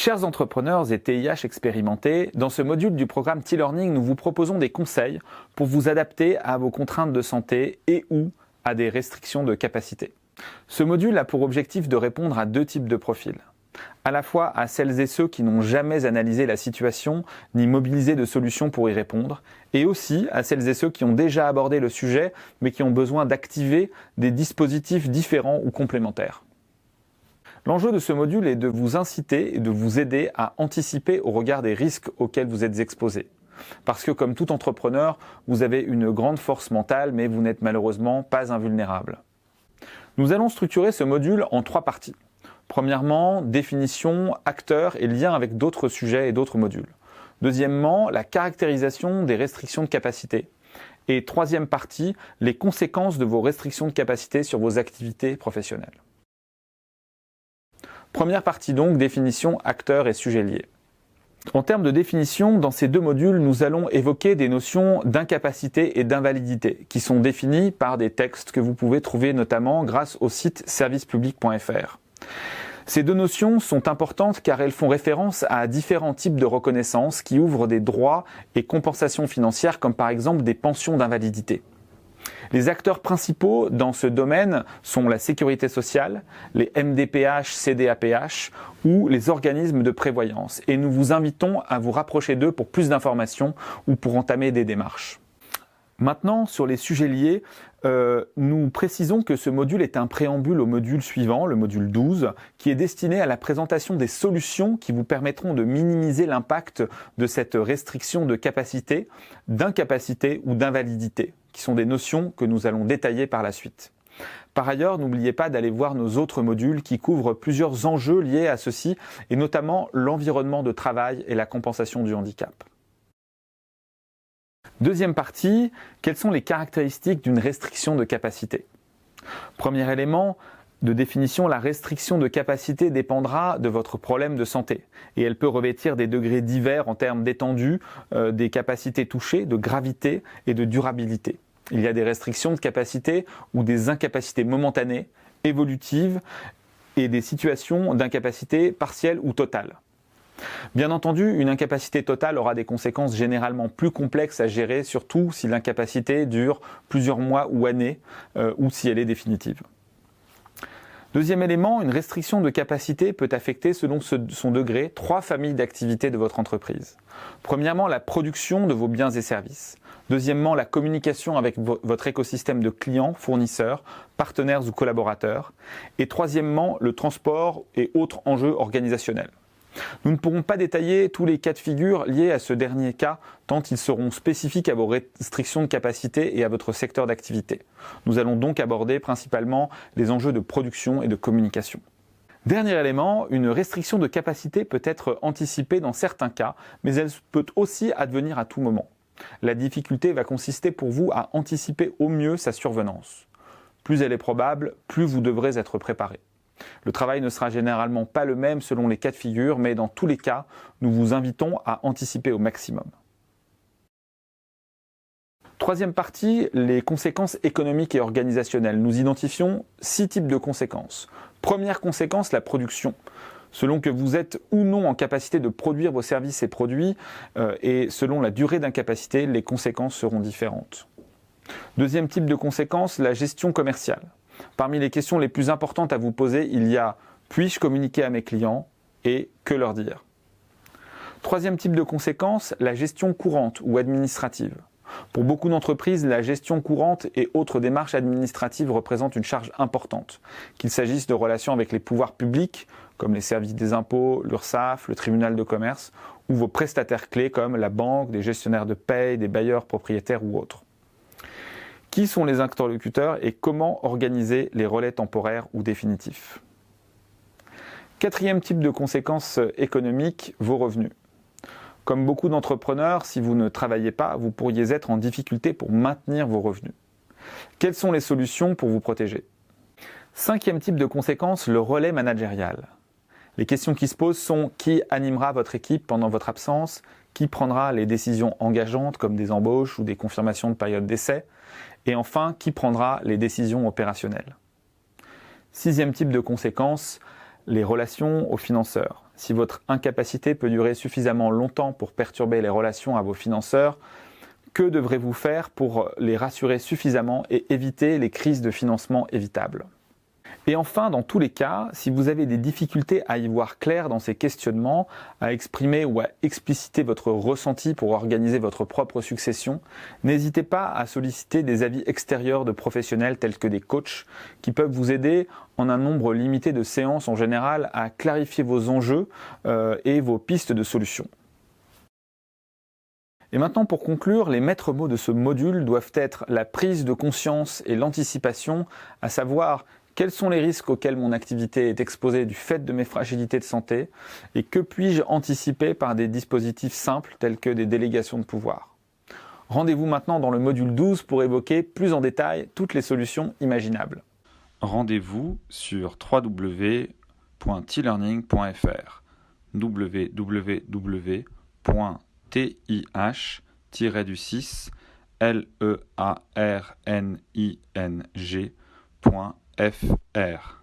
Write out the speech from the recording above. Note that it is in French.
Chers entrepreneurs et TIH expérimentés, dans ce module du programme T-Learning, nous vous proposons des conseils pour vous adapter à vos contraintes de santé et ou à des restrictions de capacité. Ce module a pour objectif de répondre à deux types de profils. À la fois à celles et ceux qui n'ont jamais analysé la situation ni mobilisé de solutions pour y répondre, et aussi à celles et ceux qui ont déjà abordé le sujet mais qui ont besoin d'activer des dispositifs différents ou complémentaires. L'enjeu de ce module est de vous inciter et de vous aider à anticiper au regard des risques auxquels vous êtes exposés. Parce que comme tout entrepreneur, vous avez une grande force mentale, mais vous n'êtes malheureusement pas invulnérable. Nous allons structurer ce module en trois parties. Premièrement, définition, acteurs et lien avec d'autres sujets et d'autres modules. Deuxièmement, la caractérisation des restrictions de capacité. Et troisième partie, les conséquences de vos restrictions de capacité sur vos activités professionnelles. Première partie donc, définition, acteurs et sujets liés. En termes de définition, dans ces deux modules, nous allons évoquer des notions d'incapacité et d'invalidité qui sont définies par des textes que vous pouvez trouver notamment grâce au site servicepublic.fr. Ces deux notions sont importantes car elles font référence à différents types de reconnaissance qui ouvrent des droits et compensations financières comme par exemple des pensions d'invalidité. Les acteurs principaux dans ce domaine sont la sécurité sociale, les MDPH, CDAPH ou les organismes de prévoyance. Et nous vous invitons à vous rapprocher d'eux pour plus d'informations ou pour entamer des démarches. Maintenant, sur les sujets liés, nous précisons que ce module est un préambule au module suivant, le module 12, qui est destiné à la présentation des solutions qui vous permettront de minimiser l'impact de cette restriction de capacité, d'incapacité ou d'invalidité, qui sont des notions que nous allons détailler par la suite. Par ailleurs, n'oubliez pas d'aller voir nos autres modules qui couvrent plusieurs enjeux liés à ceci, et notamment l'environnement de travail et la compensation du handicap. Deuxième partie, quelles sont les caractéristiques d'une restriction de capacité? Premier élément de définition, la restriction de capacité dépendra de votre problème de santé et elle peut revêtir des degrés divers en termes d'étendue, des capacités touchées, de gravité et de durabilité. Il y a des restrictions de capacité ou des incapacités momentanées, évolutives et des situations d'incapacité partielle ou totale. Bien entendu, une incapacité totale aura des conséquences généralement plus complexes à gérer, surtout si l'incapacité dure plusieurs mois ou années, ou si elle est définitive. Deuxième élément, une restriction de capacité peut affecter selon son degré trois familles d'activités de votre entreprise. Premièrement, la production de vos biens et services. Deuxièmement, la communication avec votre écosystème de clients, fournisseurs, partenaires ou collaborateurs. Et troisièmement, le transport et autres enjeux organisationnels. Nous ne pourrons pas détailler tous les cas de figure liés à ce dernier cas, tant ils seront spécifiques à vos restrictions de capacité et à votre secteur d'activité. Nous allons donc aborder principalement les enjeux de production et de communication. Dernier élément, une restriction de capacité peut être anticipée dans certains cas, mais elle peut aussi advenir à tout moment. La difficulté va consister pour vous à anticiper au mieux sa survenance. Plus elle est probable, plus vous devrez être préparé. Le travail ne sera généralement pas le même selon les cas de figure, mais dans tous les cas, nous vous invitons à anticiper au maximum. Troisième partie, les conséquences économiques et organisationnelles. Nous identifions 6 types de conséquences. Première conséquence, la production. Selon que vous êtes ou non en capacité de produire vos services et produits, et selon la durée d'incapacité, les conséquences seront différentes. Deuxième type de conséquence, la gestion commerciale. Parmi les questions les plus importantes à vous poser, il y a « puis-je communiquer à mes clients ?» et « que leur dire ?» Troisième type de conséquence, la gestion courante ou administrative. Pour beaucoup d'entreprises, la gestion courante et autres démarches administratives représentent une charge importante, qu'il s'agisse de relations avec les pouvoirs publics, comme les services des impôts, l'URSSAF, le tribunal de commerce, ou vos prestataires clés comme la banque, des gestionnaires de paye, des bailleurs propriétaires ou autres. Qui sont les interlocuteurs et comment organiser les relais temporaires ou définitifs? Quatrième type de conséquences économiques, vos revenus. Comme beaucoup d'entrepreneurs, si vous ne travaillez pas, vous pourriez être en difficulté pour maintenir vos revenus. Quelles sont les solutions pour vous protéger? Cinquième type de conséquences, le relais managérial. Les questions qui se posent sont qui animera votre équipe pendant votre absence, qui prendra les décisions engageantes comme des embauches ou des confirmations de période d'essai, et enfin, qui prendra les décisions opérationnelles. Sixième type de conséquences, les relations aux financeurs. si votre incapacité peut durer suffisamment longtemps pour perturber les relations à vos financeurs, que devrez-vous faire pour les rassurer suffisamment et éviter les crises de financement évitables? Et enfin, dans tous les cas, si vous avez des difficultés à y voir clair dans ces questionnements, à exprimer ou à expliciter votre ressenti pour organiser votre propre succession, n'hésitez pas à solliciter des avis extérieurs de professionnels tels que des coachs qui peuvent vous aider en un nombre limité de séances en général à clarifier vos enjeux et vos pistes de solutions. Et maintenant, pour conclure, les maîtres mots de ce module doivent être la prise de conscience et l'anticipation, à savoir quels sont les risques auxquels mon activité est exposée du fait de mes fragilités de santé et que puis-je anticiper par des dispositifs simples tels que des délégations de pouvoir. Rendez-vous maintenant dans le module 12 pour évoquer plus en détail toutes les solutions imaginables. Rendez-vous sur www.tlearning.fr www.tih-learning.fr